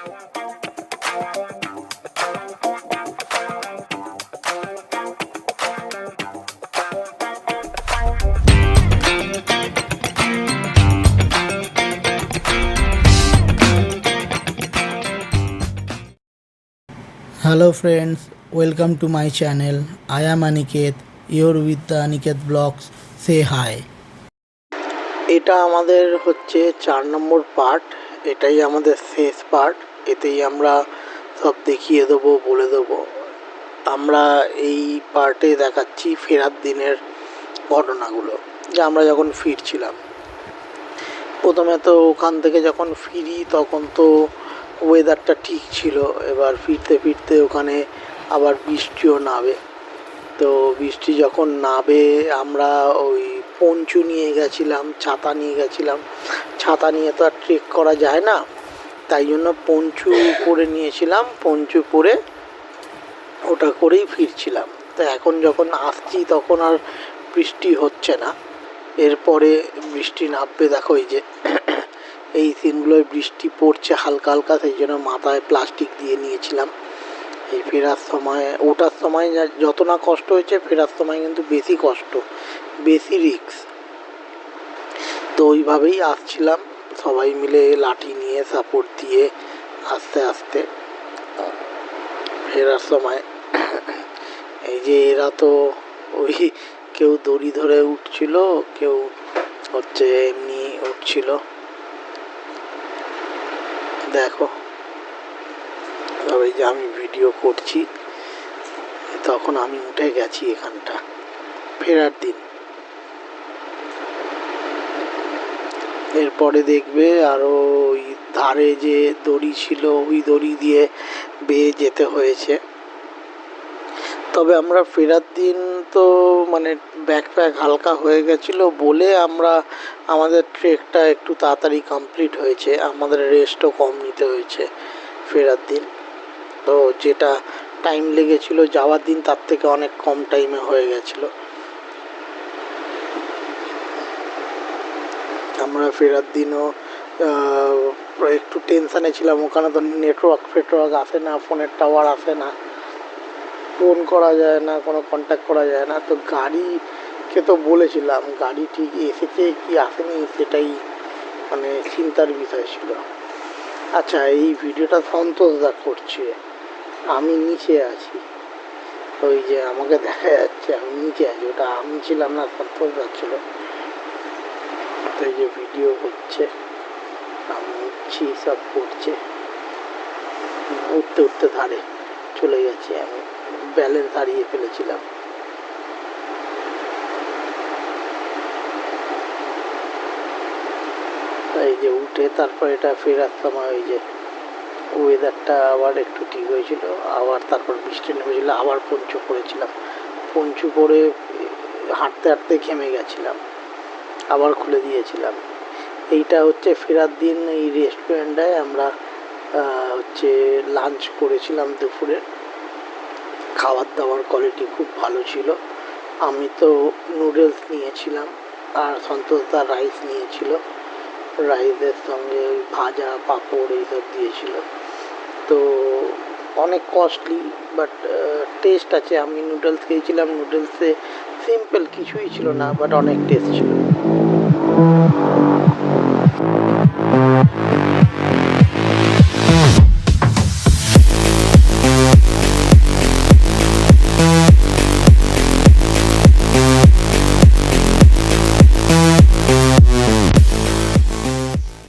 Hello friends, welcome to my channel. I am Aniket, you're with the Aniket Vlogs. Say hi. এটা আমাদের হচ্ছে 4 নম্বর part. এটাই আমাদের শেষ পার্ট। এতেই আমরা সব দেখিয়ে দেবো, বলে দেবো। আমরা এই পার্টে দেখাচ্ছি ফেরার দিনের ঘটনাগুলো, যে আমরা যখন ফিরছিলাম। প্রথমে তো ওখান থেকে যখন ফিরি তখন তো ওয়েদারটা ঠিক ছিল। এবার ফিরতে ফিরতে ওখানে আবার বৃষ্টিও নামে। তো বৃষ্টি যখন নামে আমরা ওই পঞ্চু নিয়ে গেছিলাম, ছাতা নিয়ে গেছিলাম। ছাতা নিয়ে তো আর ট্রেক করা যায় না, তাই জন্য পঞ্চু পরে নিয়েছিলাম। পঞ্চু পরে ওটা করেই ফিরছিলাম। তো এখন যখন আসছি তখন আর বৃষ্টি হচ্ছে না। এরপরে বৃষ্টি নামবে, দেখো এই যে এই সিনগুলোয় বৃষ্টি পড়ছে হালকা হালকা, সেই জন্য মাথায় প্লাস্টিক দিয়ে নিয়েছিলাম। এই ফেরার সময়, ওঠার সময় যত না কষ্ট হয়েছে, ফেরার সময় কিন্তু বেশি কষ্ট, বেশি রিস্ক। তো ওইভাবেই আসছিলাম সবাই মিলে, লাঠি নিয়ে সাপোর্ট দিয়ে আস্তে আস্তে ফেরার সময়। এই যে এরা তো ওই কেউ দড়ি ধরে উঠছিল, কেউ হচ্ছে এমনি উঠছিল। দেখো এই যে আমি ভিডিও করছি, তখন আমি উঠে গেছি এখানটা ফেরার দিন। এরপরে দেখবে আরও ওই ধারে যে দড়ি ছিল, ওই দড়ি দিয়ে বেয়ে যেতে হয়েছে। তবে আমরা ফেরার দিন তো মানে ব্যাকপ্যাক হালকা হয়ে গেছিলো বলে আমরা আমাদের ট্রেকটা একটু তাড়াতাড়ি কমপ্লিট হয়েছে। আমাদের রেস্টও কম নিতে হয়েছে ফেরার দিন। তো যেটা টাইম লেগেছিল যাওয়ার দিন, তার থেকে অনেক কম টাইমে হয়ে গেছিলো। আমরা ফেরার দিনও একটু টেনশানে ছিলাম। ওখানে তো নেটওয়ার্ক আসে না, ফোনের টাওয়ার আসে না, ফোন করা যায় না, কোনো কন্ট্যাক্ট করা যায় না। তো গাড়িকে তো বলেছিলাম, গাড়ি ঠিক এসেছে কি আসেনি সেটাই মানে চিন্তার বিষয় ছিল। আচ্ছা, এই ভিডিওটা সন্তোষদা করছে, আমি নিচে আছি। ওই যে আমাকে দেখা যাচ্ছে আমি নিচে আছি, ওটা আমি ছিলাম না, সন্তোষদা ছিল। তো এই যে ভিডিও হচ্ছে, আমি উঠছি, সব করছে। উঠতে উঠতে ধারে চলে গেছি, আমি ব্যালেন্স হারিয়ে ফেলেছিলাম। এই যে উঠে তারপর এটা ফেরার সময় ওই যে ওয়েদারটা আবার একটু ঠিক হয়েছিল, আবার তারপর বৃষ্টি নেমেছিল, আবার পঞ্চু পরেছিলাম। পঞ্চু পরে হাঁটতে হাঁটতে ঘেমে গেছিলাম, আবার খুলে দিয়েছিলাম। এইটা হচ্ছে ফেরার দিন। এই রেস্টুরেন্টটায় আমরা হচ্ছে লাঞ্চ করেছিলাম দুপুরে। খাবার দাবার কোয়ালিটি খুব ভালো ছিল। আমি তো নুডলস নিয়েছিলাম, আর সন্তোষদা রাইস নিয়েছিল। রাইসের সঙ্গে ভাজা, পাঁপড় এইসব দিয়েছিল। তো অনেক কস্টলি, বাট টেস্ট আছে। আমি নুডলস খেয়েছিলাম, নুডলসে সিম্পল কিছুই ছিল না, বাট অনেক টেস্ট ছিল।